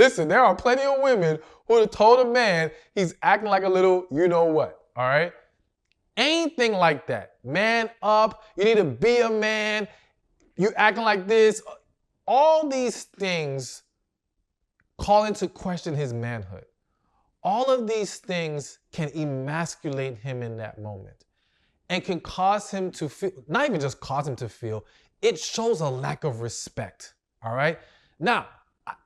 Listen, there are plenty of women who have told a man he's acting like a little you know what, all right? Anything like that. Man up, you need to be a man, you acting like this. All these things call into question his manhood. All of these things can emasculate him in that moment and can cause him to feel, not even just cause him to feel, it shows a lack of respect, all right? Now,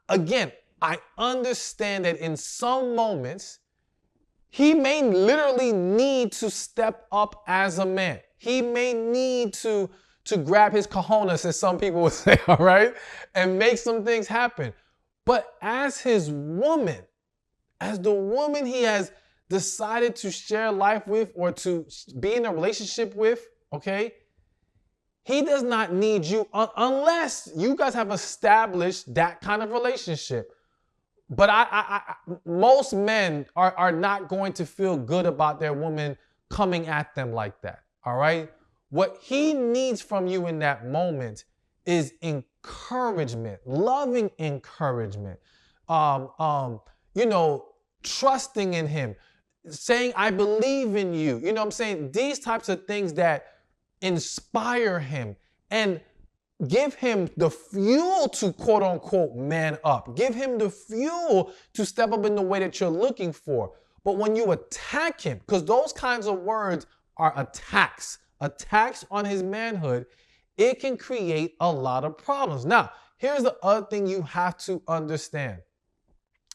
again, I understand that in some moments, he may literally need to step up as a man. He may need to grab his cojones, as some people would say, all right, and make some things happen. But as his woman, as the woman he has decided to share life with or to be in a relationship with, okay, he does not need you unless you guys have established that kind of relationship. But most men are not going to feel good about their woman coming at them like that, all right? What he needs from you in that moment is encouragement, loving encouragement, trusting in him, saying, I believe in you. You know what I'm saying? These types of things that inspire him and give him the fuel to quote unquote man up. Give him the fuel to step up in the way that you're looking for. But when you attack him, because those kinds of words are attacks on his manhood, it can create a lot of problems. Now, here's the other thing you have to understand.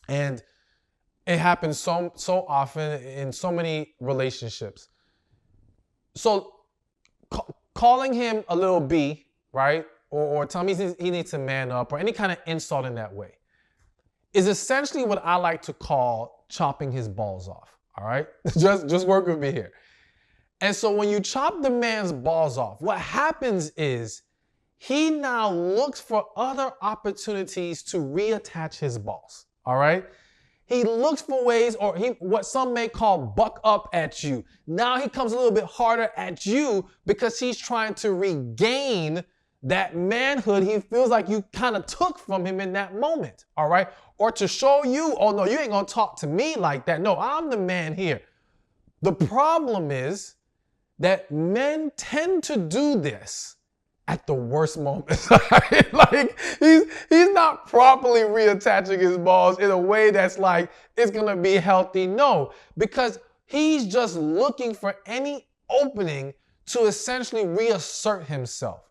And it happens so often in so many relationships. So calling him a little B, right? Or telling me he needs to man up or any kind of insult in that way is essentially what I like to call chopping his balls off, all right? Just work with me here. And so when you chop the man's balls off, what happens is he now looks for other opportunities to reattach his balls, all right? He looks for ways, or what some may call buck up at you. Now he comes a little bit harder at you because he's trying to regain that manhood he feels like you kind of took from him in that moment, all right? Or to show you, oh no, you ain't gonna talk to me like that. No, I'm the man here. The problem is that men tend to do this at the worst moments. Like he's not properly reattaching his balls in a way that's like it's gonna be healthy. No, because he's just looking for any opening to essentially reassert himself.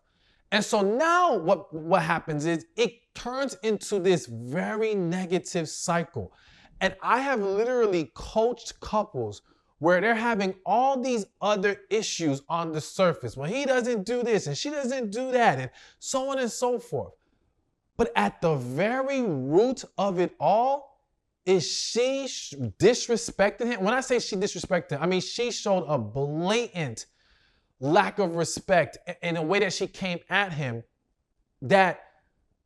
And so now what happens is it turns into this very negative cycle. And I have literally coached couples where they're having all these other issues on the surface. Well, he doesn't do this and she doesn't do that and so on and so forth. But at the very root of it all is she disrespecting him. When I say she disrespected him, I mean she showed a blatant lack of respect in a way that she came at him, that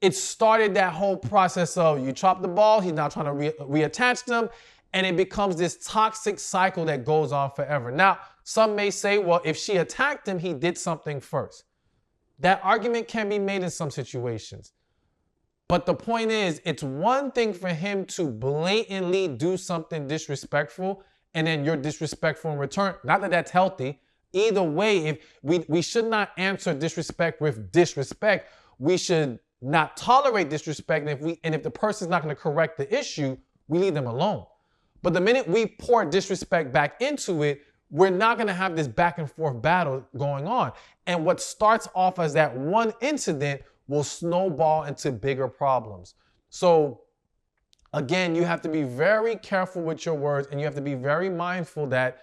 it started that whole process of you chop the ball, he's now trying to reattach them, and it becomes this toxic cycle that goes on forever. Now, some may say, well, if she attacked him, he did something first. That argument can be made in some situations. But the point is, it's one thing for him to blatantly do something disrespectful, and then you're disrespectful in return. Not that that's healthy. Either way, if we should not answer disrespect with disrespect. We should not tolerate disrespect. And if the person's not going to correct the issue, we leave them alone. But the minute we pour disrespect back into it, we're not going to have this back and forth battle going on. And what starts off as that one incident will snowball into bigger problems. So again, you have to be very careful with your words, and you have to be very mindful that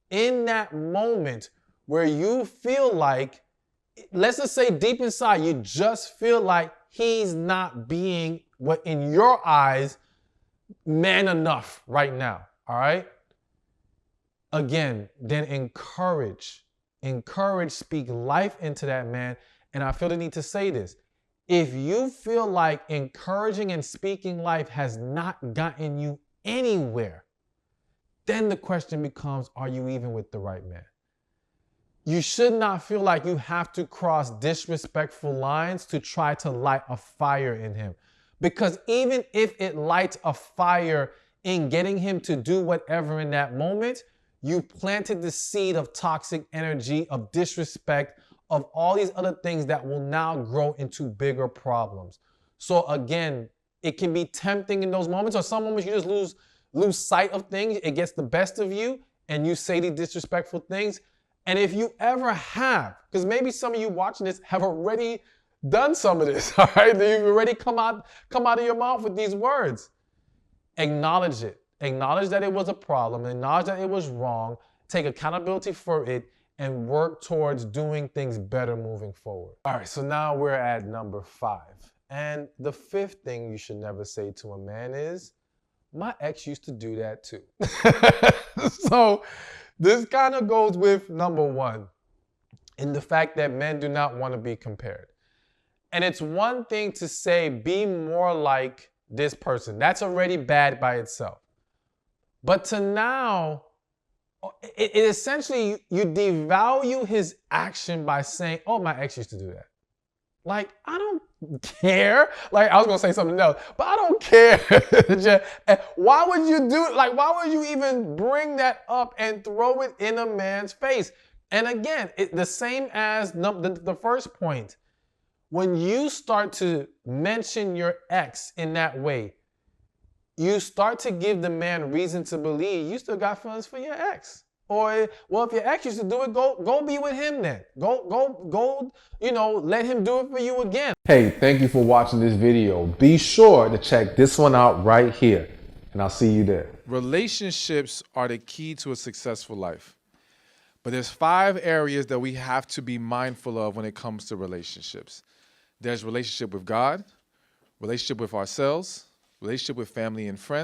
in that moment where you feel like, let's just say deep inside, you just feel like he's not being what in your eyes man enough right now, all right? Again, then encourage, speak life into that man. And I feel the need to say this. If you feel like encouraging and speaking life has not gotten you anywhere, then the question becomes, are you even with the right man? You should not feel like you have to cross disrespectful lines to try to light a fire in him. Because even if it lights a fire in getting him to do whatever in that moment, you planted the seed of toxic energy, of disrespect, of all these other things that will now grow into bigger problems. So again, it can be tempting in those moments, or some moments you just lose sight of things. It gets the best of you and you say these disrespectful things. And if you ever have, because maybe some of you watching this have already done some of this, all right? You've already come out of your mouth with these words. Acknowledge it. Acknowledge that it was a problem. Acknowledge that it was wrong. Take accountability for it and work towards doing things better moving forward. All right, so now we're at number 5. And the 5th thing you should never say to a man is, my ex used to do that too. So this kind of goes with number 1 in the fact that men do not want to be compared. And it's one thing to say, be more like this person. That's already bad by itself. But to now, it essentially, you devalue his action by saying, oh, my ex used to do that. Like, I don't care. Like, I was going to say something else, but I don't care. Why would you do it? Like, why would you even bring that up and throw it in a man's face? And again, the same as the first point. When you start to mention your ex in that way, you start to give the man reason to believe you still got feelings for your ex. Or, well, if your ex used to do it, go be with him then. Go, let him do it for you again. Hey, thank you for watching this video. Be sure to check this one out right here, and I'll see you there. Relationships are the key to a successful life. But there's 5 areas that we have to be mindful of when it comes to relationships. There's relationship with God, relationship with ourselves, relationship with family and friends,